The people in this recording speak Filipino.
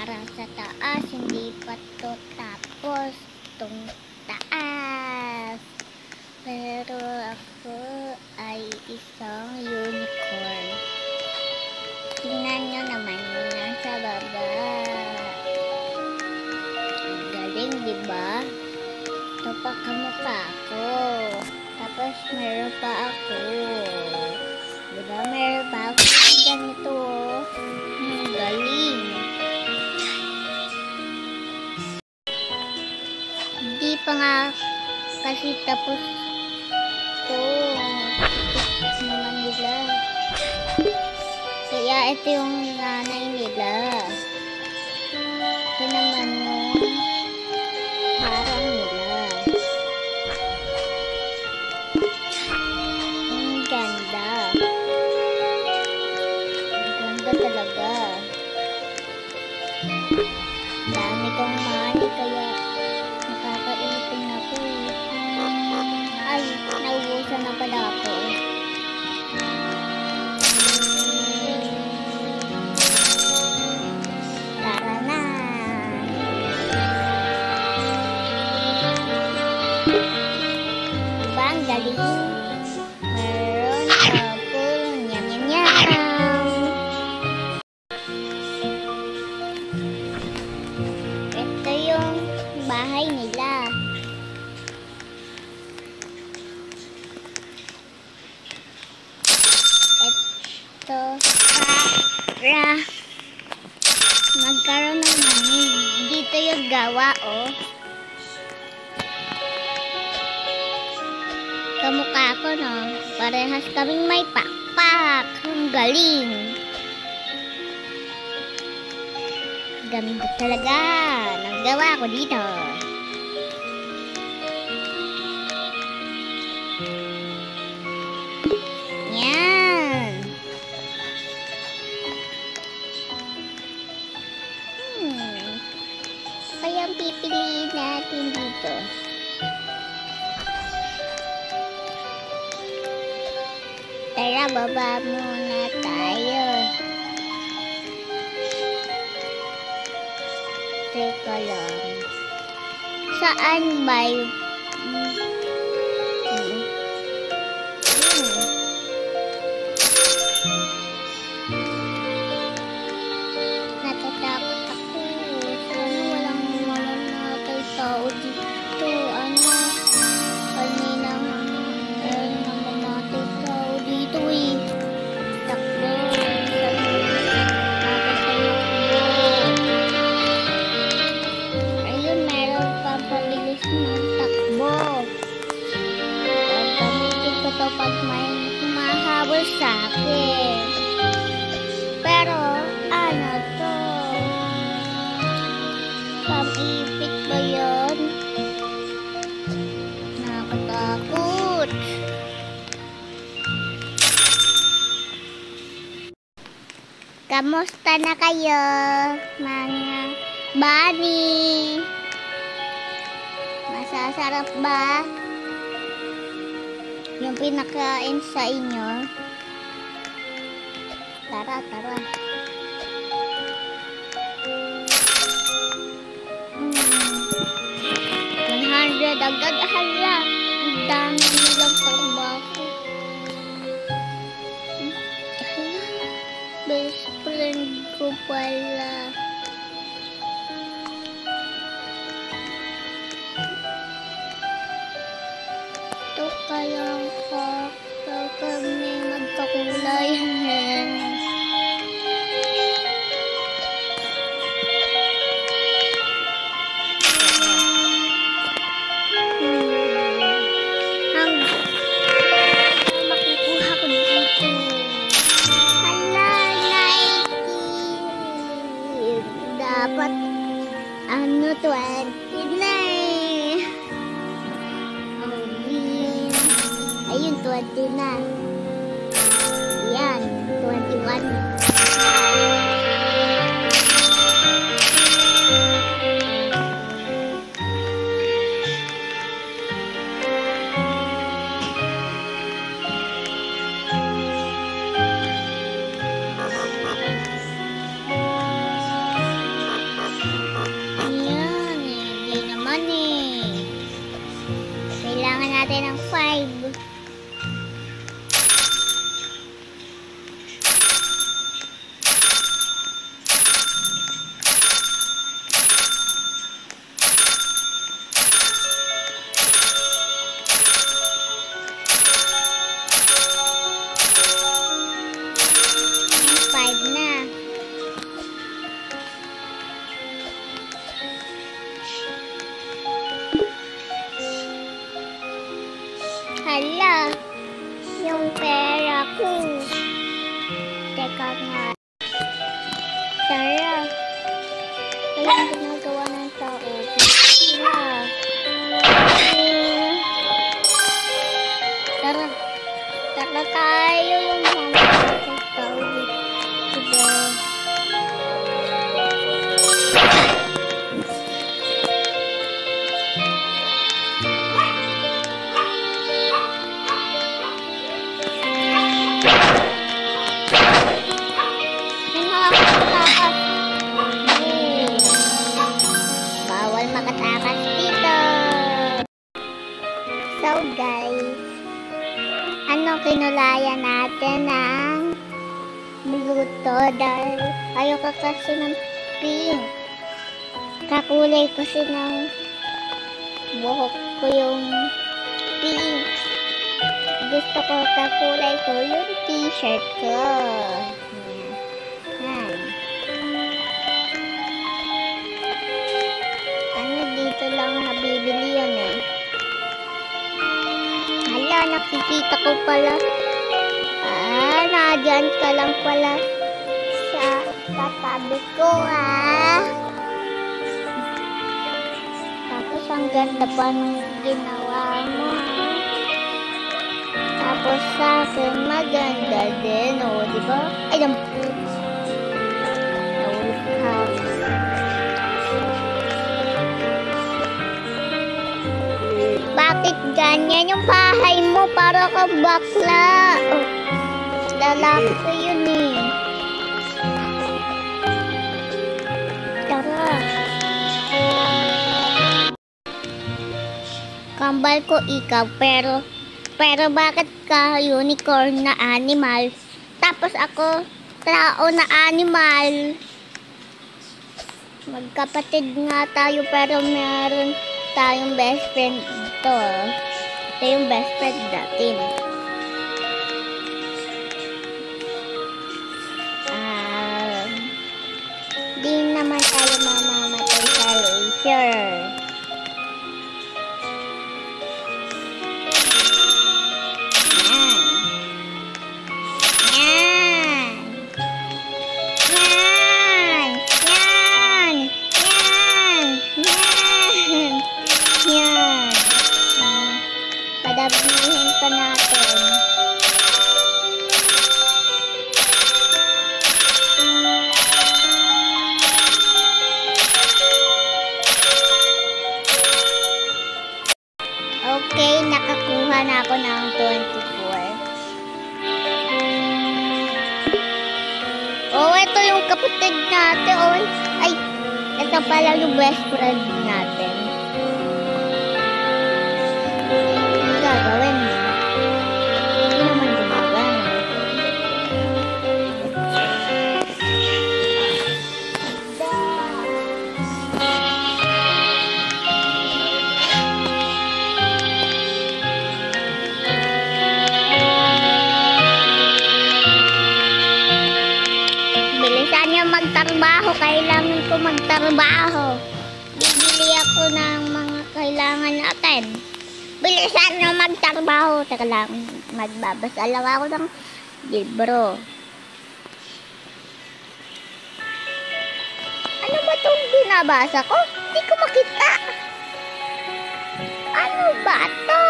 Parang sa taas, hindi pa to tapos tong taas. Pero ako ay isang unicorn. Tingnan nyo naman yung nasa baba. Ang galing, diba? Ito pa kamukha ko. Tapos meron pa ako. Diba? Meron pa ako ganito. Ang galing. Hindi pa nga kasi tapos ito. Naman nila. Kaya ito yung nanay nila. Ito naman yung harang nila. Ang ganda. Ang ganda talaga. Dami kong money kaya nakakaipin ako. Ay, naubusan na pala ako. Tara na. Diba ang galing? Meron ako. Nyam nyam nyam. Ito yung bahay nila. Ito para magkaroon ng money. Dito yung gawa, oh. Kamukha ko, no? Parehas kaming may pakpak. Ang galing. Ganda talaga ng gawa ko dito. Yan. Kaya ang pipiliin natin dito. Tara, baba muna tayo. Teka lang. Saan ba yung... Natatakot ako. Sana walang mamatay tao dito. Ano? Kanina namamatay tao dito eh. Takbo. Ayun, meron pa pabilis ng takbo. Gagamitin ko to pag may humahabol sa akin. Pero, ano to? Pag-ipit ba yun? Nakakatakot. Kamusta na kayo, mga bunny? Masasarap ba yung pinakain sa inyo? Tara, tara. 100 agad. Hala, ang dami nilang trabaho. Hala, best friend ko pala. Ito kaya kami magkakulay. Dapat ano 20 na eh. Ayun 20 na. Yan 21. yung ginagawa ng tao. Tara. Tara tayo yung mga tao dito. Bawal makatakas dito. So guys, kinulayan natin ng bluto dahil ayoko kasi ng pink. Kakulay kasi ng buhok ko yung pink. Gusto ko kakulay ko yung t-shirt ko. Yan. Dito lang nabibili yun eh. Hala, nakikita ko pala. Nadyan ka lang pala sa katabi ko Tapos ang ganda pa nung ginawa mo Tapos sa akin maganda din, diba? Ay, bakit ganyan yung bahay mo? Para kang bakla. Lalaki ko yun eh. Tara. Kambal ko ikaw, pero bakit ka unicorn na animal? Tapos ako, tao na animal. Magkapatid nga tayo, pero meron tayong best friend ito. Ito yung best friend natin. Di naman tayo mamamatay sa laser. Padabihin pa natin. Okay, nakakuha na ako ng 24. Oh, ito yung kapatid natin. Oh, ay, ito pala yung best friend natin. Gagawin mo. Hindi naman gumagana. Bilisan niyo magtrabaho. Kailangan ko magtrabaho. Bibili ako ng mga kailangan natin. Bilisan nyo magtrabaho. Teka lang, magbabasa lang ako ng libro. Ano ba itong binabasa ko? Hindi ko makita. Ano ba ito?